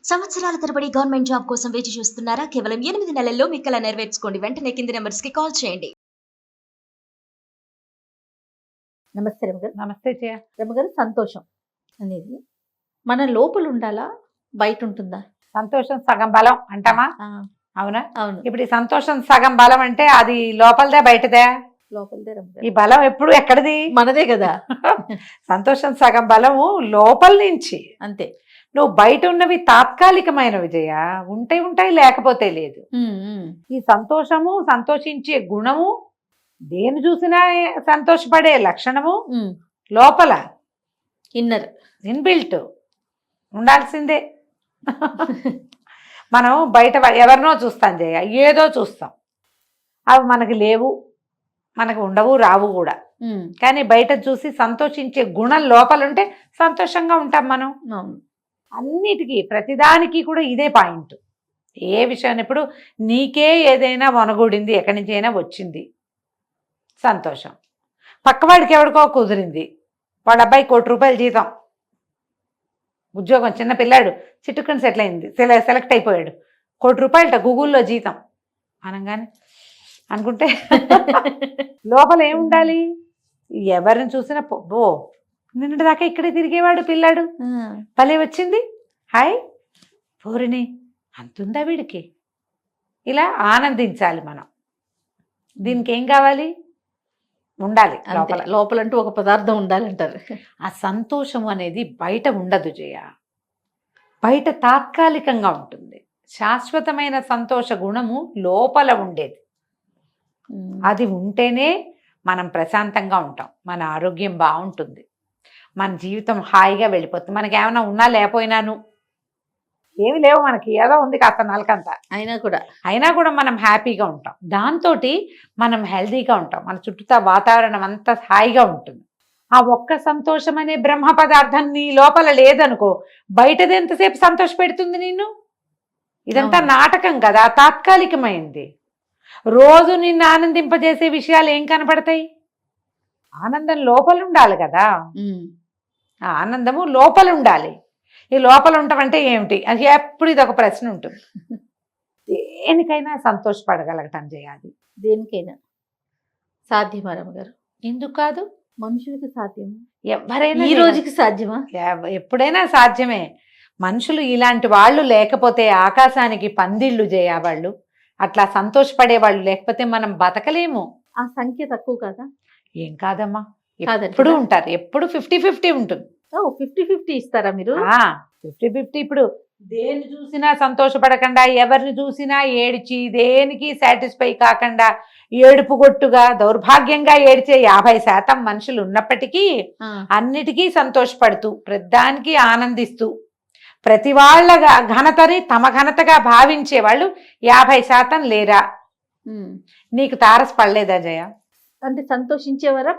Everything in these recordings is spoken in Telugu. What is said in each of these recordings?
సంవత్సరాల తరబడి గవర్నమెంట్ జాబ్ కోసం వేచి చూస్తున్నారా? కేవలం 8 నెలల్లో మీ కల నెరవేర్చుకోండి. వెంటనే కింది నెంబర్స్‌కి కాల్ చేయండి. నమస్తే రమగారు. నమస్తే జయ. రమగారు, సంతోషం అనేది మన లోపల ఉండాలా, బయట ఉంటుందా? సంతోషం సగం బలం అంటామా? అవునా? అవును, ఇప్పుడు ఈ సంతోషం సగం బలం అంటే అది లోపలదే బయటదే? లోపలదే రమగారు. ఈ బలం ఎప్పుడు ఎక్కడిది? మనదే కదా. సంతోషం సగం బలము లోపల నుంచి. అంతే. నువ్వు బయట ఉన్నవి తాత్కాలికమైనవి జయ, ఉంటాయి లేకపోతే లేదు. ఈ సంతోషము, సంతోషించే గుణము, దేని చూసినా సంతోషపడే లక్షణము లోపల ఇన్నర్ ఇన్బిల్ట్ ఉండాల్సిందే. మనం బయట ఎవరినో చూస్తాం జయ, ఏదో చూస్తాం, అవి మనకి లేవు, మనకు ఉండవు, రావు కూడా. కానీ బయట చూసి సంతోషించే గుణం లోపలుంటే సంతోషంగా ఉంటాం మనం. అన్నిటికీ ప్రతిదానికి కూడా ఇదే పాయింట్. ఏ విషయాన్ని ఇప్పుడు నీకే ఏదైనా వనగూడింది, ఎక్కడి నుంచి అయినా వచ్చింది సంతోషం. పక్కవాడికి ఎవరికో కుదిరింది, వాళ్ళ అబ్బాయి ₹1 కోటి జీతం, ఉద్యోగం, చిన్న పిల్లాడు చిట్టుకుని సెటిల్ అయింది, సెలెక్ట్ అయిపోయాడు, ₹1 కోటి గూగుల్లో జీతం అనగానే అనుకుంటే లోపల ఏముండాలి? ఎవరిని చూసినా ఓ నిన్నటి దాకా ఇక్కడే తిరిగేవాడు పిల్లాడు, భలే వచ్చింది, హాయ్ పోరిని అంతుందా వీడికి, ఇలా ఆనందించాలి మనం. దీనికి ఏం కావాలి? ఉండాలి లోపల. లోపలంటూ ఒక పదార్థం ఉండాలంటారు. ఆ సంతోషం అనేది బయట ఉండదు జయ, బయట తాత్కాలికంగా ఉంటుంది. శాశ్వతమైన సంతోష గుణము లోపల ఉండేది. అది ఉంటేనే మనం ప్రశాంతంగా ఉంటాం, మన ఆరోగ్యం బాగుంటుంది, మన జీవితం హాయిగా వెళ్ళిపోతుంది. మనకి ఏమైనా ఉన్నా లేకపోయినాను, ఏమి లేవు మనకి, ఏదో ఉంది కాస్త నలకంత, అయినా కూడా మనం హ్యాపీగా ఉంటాం. దాంతో మనం హెల్తీగా ఉంటాం, మన చుట్టూ వాతావరణం అంతా హాయిగా ఉంటుంది. ఆ ఒక్క సంతోషం అనే బ్రహ్మ పదార్థం నీ లోపల లేదనుకో, బయటది ఎంతసేపు సంతోష పెడుతుంది నిన్ను? ఇదంతా నాటకం కదా, తాత్కాలికమైంది. రోజు నిన్ను ఆనందింపజేసే విషయాలు ఏం కనపడతాయి? ఆనందం లోపల ఉండాలి కదా, ఆ ఆనందము లోపల ఉండాలి. ఈ లోపల ఉండటమంటే ఏమిటి అది ఎప్పుడు ఇది ఒక ప్రశ్న ఉంటుంది. దేనికైనా సంతోషపడగలగటం చేయాలి. దేనికైనా సాధ్యమా రమగారు? ఎందుకు కాదు? మనుషులకి సాధ్యం, ఎవరైనా ఈ రోజుకి సాధ్యమా? ఎప్పుడైనా సాధ్యమే. మనుషులు ఇలాంటి వాళ్ళు లేకపోతే ఆకాశానికి పందిళ్ళు చేయవాళ్ళు, అట్లా సంతోషపడే వాళ్ళు లేకపోతే మనం బతకలేము. ఆ సంఖ్య తక్కువ కదా? ఏం కాదమ్మా, ఎప్పుడు ఉంటారు, ఎప్పుడు 50-50 ఉంటుంది. 50-50 ఇస్తారా మీరు? 50-50. ఇప్పుడు దేన్ని చూసినా సంతోషపడకుండా, ఎవరిని చూసినా ఏడ్చి, దేనికి సాటిస్ఫై కాకుండా, ఏడుపు గొట్టుగా దౌర్భాగ్యంగా ఏడ్చే 50% మనుషులు ఉన్నప్పటికీ అన్నిటికీ సంతోషపడుతూ, ప్రతిదానికి ఆనందిస్తూ, ప్రతి వాళ్ళ ఘనతని తమ ఘనతగా భావించే వాళ్ళు 50% లేరా? నీకు తారసపడలేదా జయ? అంటే సంతోషించేవారా,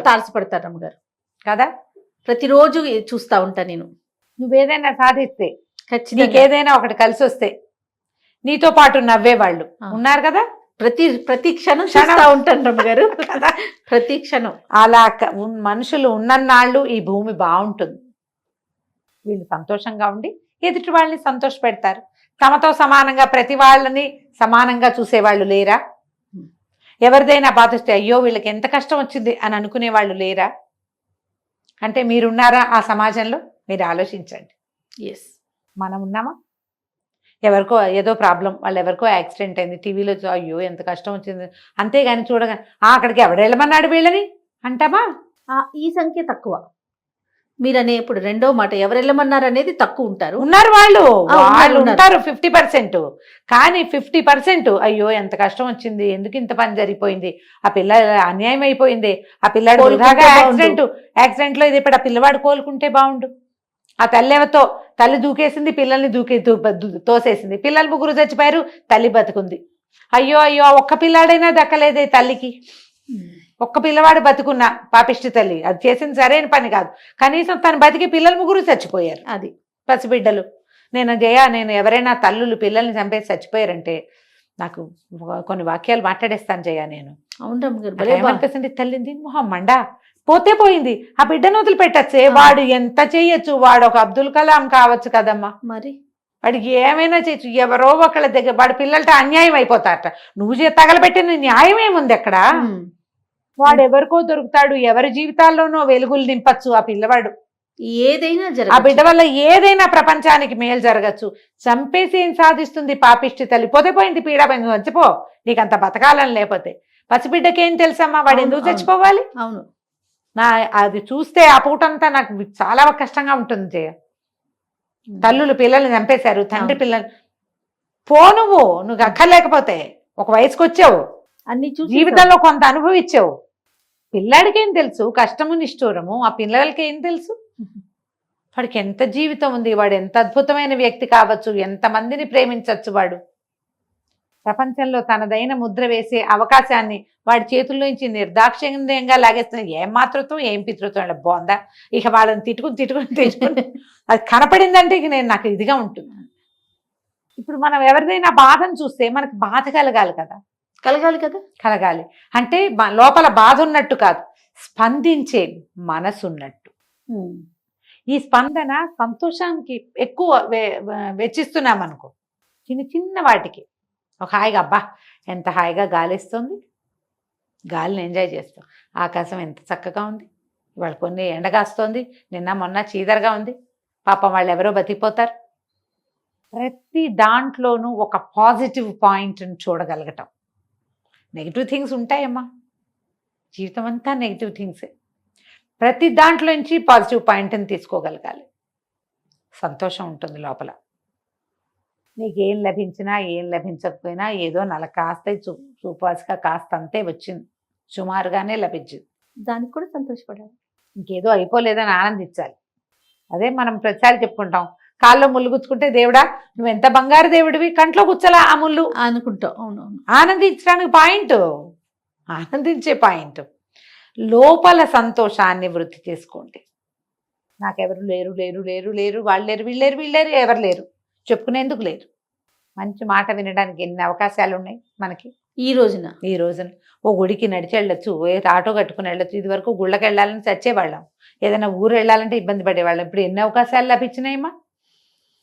తారసపడతారు రమ్మగారు కదా? ప్రతిరోజు చూస్తా ఉంటా నేను. నువ్వేదైనా సాధిస్తే, నీకేదైనా ఒకటి కలిసి వస్తే నీతో పాటు నవ్వేవాళ్ళు ఉన్నారు కదా. ప్రతి క్షణం చూస్తా ఉంటాను రమ్మగారు కదా, ప్రతి క్షణం. అలా మనుషులు ఉన్నన్నాళ్ళు ఈ భూమి బాగుంటుంది. వీళ్ళు సంతోషంగా ఉండి ఎదుటి వాళ్ళని సంతోష పెడతారు. తమతో సమానంగా ప్రతి వాళ్ళని సమానంగా చూసేవాళ్ళు లేరా? ఎవరిదైనా బాధిస్తే అయ్యో వీళ్ళకి ఎంత కష్టం వచ్చింది అని అనుకునే వాళ్ళు లేరా? అంటే మీరున్నారా ఆ సమాజంలో? మీరు ఆలోచించండి. మనం ఉన్నామా? ఎవరికో ఏదో ప్రాబ్లం, వాళ్ళు ఎవరికో యాక్సిడెంట్ అయింది, టీవీలో అయ్యో ఎంత కష్టం వచ్చింది, అంతేగాని చూడగా అక్కడికి ఎవడెళ్ళమన్నాడు వీళ్ళని అంటామా? ఈ సంఖ్య తక్కువ. మీరనే ఇప్పుడు రెండో మాట, ఎవరు వెళ్ళమన్నారు అనేది తక్కువ ఉంటారు. ఉన్నారు వాళ్ళు ఉంటారు 50%. కానీ 50% అయ్యో ఎంత కష్టం వచ్చింది, ఎందుకు ఇంత పని జరిగిపోయింది, ఆ పిల్ల అన్యాయం అయిపోయింది, ఆ పిల్లాడు యాక్సిడెంట్ లో ఇది, ఇప్పుడు ఆ పిల్లవాడు కోలుకుంటే బాగుండు. ఆ తల్లి దూకేసింది, పిల్లల్ని తోసేసింది, పిల్లలు 3 చచ్చిపోయారు, తల్లి బతుకుంది. అయ్యో ఒక్క పిల్లాడైనా దక్కలేదే తల్లికి. ఒక్క పిల్లవాడు బతుకున్నా పాపిష్టి తల్లి, అది చేసింది సరైన పని కాదు. కనీసం తను బతికి పిల్లలు 3 చచ్చిపోయారు, అది పసిబిడ్డలు. నేను ఎవరైనా తల్లులు పిల్లల్ని చంపేసి చచ్చిపోయారంటే నాకు కొన్ని వాక్యాలు మాట్లాడేస్తాను జయ. నేను ఏమనిపిస్తుంది, తల్లింది మొహం మండా, పోతే పోయింది, ఆ బిడ్డను వదిలిపెట్టచ్చే, వాడు ఎంత చెయ్యొచ్చు, వాడు ఒక అబ్దుల్ కలాం కావచ్చు కదమ్మా. మరి వాడికి ఏమైనా చేయొచ్చు, ఎవరో ఒకళ్ళ దగ్గర వాడి పిల్లలతో అన్యాయం అయిపోతారట. నువ్వు తగలబెట్టిన న్యాయం ఏముంది అక్కడ? వాడు ఎవరికో దొరుకుతాడు, ఎవరి జీవితాల్లోనో వెలుగులు నింపచ్చు ఆ పిల్లవాడు. ఏదైనా ఆ బిడ్డ వల్ల ఏదైనా ప్రపంచానికి మేలు జరగచ్చు. చంపేసి ఏం సాధిస్తుంది పాపిష్టి తల్లి? పోతే పోయింది, పీడ పోయింది, వచ్చిపో, నీకు అంత బతకాలని. లేకపోతే పసిబిడ్డకి ఏం తెలుసమ్మా వాడు ఎందుకు చచ్చిపోవాలి? అవును. అది చూస్తే ఆ పూటంతా నాకు చాలా కష్టంగా ఉంటుంది జయ. తల్లులు పిల్లల్ని చంపేశారు, తండ్రి పిల్లలు. నువ్వు అక్కర్లేకపోతే ఒక వయసుకు వచ్చావు, అన్ని చూసి జీవితంలో కొంత అనుభవించావు. పిల్లాడికి ఏం తెలుసు కష్టము నిష్ఠూరము? ఆ పిల్లలకి ఏం తెలుసు? వాడికి ఎంత జీవితం ఉంది, వాడు ఎంత అద్భుతమైన వ్యక్తి కావచ్చు, ఎంతమందిని ప్రేమించవచ్చు. వాడు ప్రపంచంలో తనదైన ముద్ర వేసే అవకాశాన్ని వాడి చేతుల్లోంచి నిర్దాక్షిణ్యంగా లాగేస్తున్నారు. ఏం మాతృత్వం, ఏం పితృత్వం బాగుందా? ఇక వాళ్ళని తిట్టుకుని అది కనపడిందంటే ఇక నాకు ఇదిగా ఉంటుంది. ఇప్పుడు మనం ఎవరిదైనా బాధను చూస్తే మనకు బాధ కలగాలి కదా. కలగాలి అంటే లోపల బాధ ఉన్నట్టు కాదు, స్పందించే మనసు ఉన్నట్టు. ఈ స్పందన సంతోషానికి ఎక్కువ వెచ్చిస్తున్నాం అనుకో. చిన్న చిన్న వాటికి ఒక హాయిగా, అబ్బా ఎంత హాయిగా గాలిస్తుంది, గాలిని ఎంజాయ్ చేస్తాం. ఆకాశం ఎంత చక్కగా ఉంది, ఇవాళ కొన్ని ఎండగాస్తోంది, నిన్న మొన్న చీదరగా ఉంది, పాపం వాళ్ళు ఎవరో బతికిపోతారు. ప్రతి దాంట్లోనూ ఒక పాజిటివ్ పాయింట్ని చూడగలగటం. నెగిటివ్ థింగ్స్ ఉంటాయమ్మా, జీవితం అంతా నెగిటివ్ థింగ్సే. ప్రతి దాంట్లోంచి పాజిటివ్ పాయింట్ని తీసుకోగలగాలి. సంతోషం ఉంటుంది లోపల. నీకేం లభించినా ఏం లభించకపోయినా ఏదో కాస్త చూపాసుగా కాస్త అంతే వచ్చింది, సుమారుగానే లభించింది, దానికి కూడా సంతోషపడాలి. ఇంకేదో అయిపోలేదని ఆనందించాలి. అదే మనం ప్రతిసారి చెప్పుకుంటాం, కాల్లో ముళ్ళు గుచ్చుకుంటే దేవుడా నువ్వు ఎంత బంగారు దేవుడివి, కంట్లో గుచ్చలా ఆ ముళ్ళు అనుకుంటాం. అవునవును. ఆనందించడానికి పాయింట్, ఆనందించే పాయింట్. లోపల సంతోషాన్ని వృద్ధి చేసుకోండి. నాకెవరు లేరు లేరు లేరు లేరు వాళ్ళు లేరు వీళ్ళు లేరు వీళ్ళు లేరు ఎవరు లేరు చెప్పుకునేందుకు లేరు. మంచి మాట వినడానికి ఎన్ని అవకాశాలు ఉన్నాయి మనకి ఈ రోజున. ఓ గుడికి నడిచి వెళ్ళొచ్చు, ఆటో కట్టుకుని వెళ్ళొచ్చు. ఇది వరకు గుళ్ళకి వెళ్ళాలని చచ్చేవాళ్ళం, ఏదైనా ఊరు వెళ్ళాలంటే ఇబ్బంది పడేవాళ్ళం. ఇప్పుడు ఎన్ని అవకాశాలు లభించినాయమ్మా,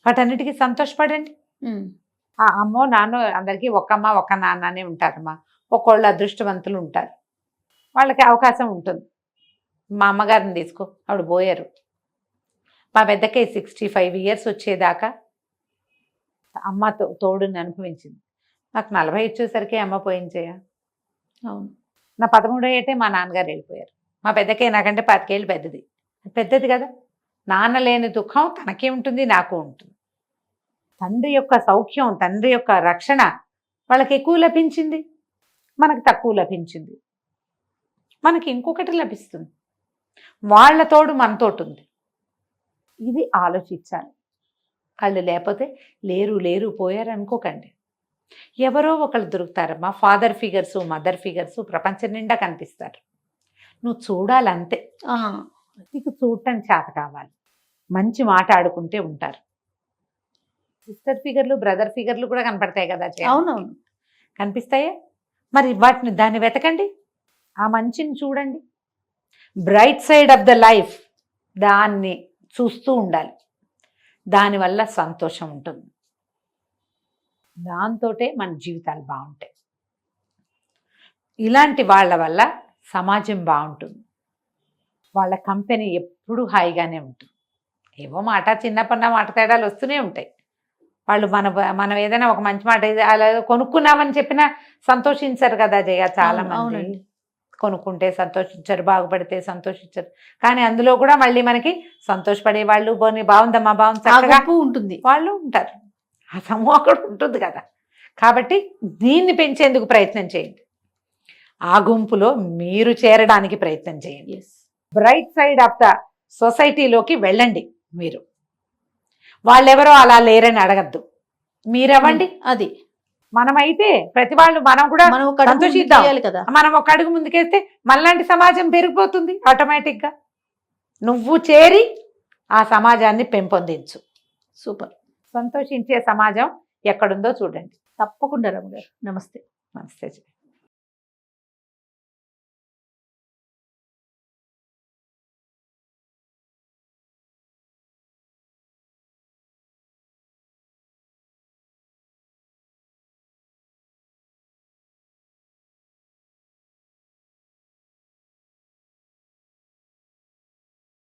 వాటన్నిటికీ సంతోషపడండి. ఆ అమ్మో నాన్న అందరికీ ఒక్కమ్మ ఒక్క నాన్ననే ఉంటారమ్మా. ఒక్కోళ్ళు అదృష్టవంతులు ఉంటారు, వాళ్ళకి అవకాశం ఉంటుంది. మా అమ్మగారిని తీసుకో, ఆవిడ పోయారు. మా పెద్దకే 65 years వచ్చేదాకా అమ్మ తోడుని అనుభవించింది. నాకు 40 వచ్చేసరికి అమ్మ పోయించేయ. అవును. నా 13వ ఏటే మా నాన్నగారు వెళ్ళిపోయారు. మా పెద్దకే నాకంటే 25 ఏళ్ళు పెద్దది కదా. నాన్న లేని దుఃఖం తనకే ఉంటుంది, నాకు ఉంటుంది. తండ్రి యొక్క సౌఖ్యం, తండ్రి యొక్క రక్షణ వాళ్ళకి ఎక్కువ లభించింది, మనకు తక్కువ లభించింది. మనకి ఇంకొకటి లభిస్తుంది, వాళ్ళ తోడు మనతోటి ఉంది. ఇది ఆలోచించాలి. కళ్ళు లేకపోతే లేరు లేరు పోయారు అనుకోకండి. ఎవరో ఒకళ్ళు దొరుకుతారమ్మా, ఫాదర్ ఫిగర్సు మదర్ ఫిగర్సు ప్రపంచం నిండా కనిపిస్తారు. నువ్వు చూడాలంతే, నీకు చూడటం చేత కావాలి. మంచి మాట్లాడుకుంటే ఉంటారు. సిస్టర్ ఫిగర్లు బ్రదర్ ఫిగర్లు కూడా కనపడతాయి కదా. అవునవును, కనిపిస్తాయే. మరి దాన్ని వెతకండి, ఆ మంచిని చూడండి. Bright side of the life దాన్ని చూస్తూ ఉండాలి. దానివల్ల సంతోషం ఉంటుంది, దాంతోటే మన జీవితాలు బాగుంటాయి. ఇలాంటి వాళ్ళ వల్ల సమాజం బాగుంటుంది, వాళ్ళ కంపెనీ ఎప్పుడూ హాయిగానే ఉంటుంది. ఏవో మాట చిన్నపన్న మాట తేడాలు వస్తూనే ఉంటాయి. వాళ్ళు మనం ఏదైనా ఒక మంచి మాట అలా కొనుక్కున్నామని చెప్పినా సంతోషించరు కదా జయ. చాలా మంది కొనుక్కుంటే సంతోషించరు, బాగుపడితే సంతోషించరు. కానీ అందులో కూడా మళ్ళీ మనకి సంతోషపడే వాళ్ళు, బాగుందమ్మా బాగుంది చక్కగా ఉంటుంది వాళ్ళు ఉంటారు. ఆ సమూహం కూడా ఉంటుంది కదా. కాబట్టి దీన్ని పెంచేందుకు ప్రయత్నం చేయండి, ఆ గుంపులో మీరు చేరడానికి ప్రయత్నం చేయండి. బ్రైట్ సైడ్ ఆఫ్ ద సొసైటీలోకి వెళ్ళండి. మీరు వాళ్ళెవరో అలా లేరని అడగద్దు, మీరవ్వండి. అది మనమైతే ప్రతి వాళ్ళు మనం కూడా సంతోషిద్దాం కదా. మనం ఒక అడుగు ముందుకేస్తే మనలాంటి సమాజం పెరిగిపోతుంది ఆటోమేటిక్గా. నువ్వు చేరి ఆ సమాజాన్ని పెంపొందించు. సూపర్. సంతోషించే సమాజం ఎక్కడుందో చూడండి. తప్పకుండా రమ్య గారు. నమస్తే. నమస్తే.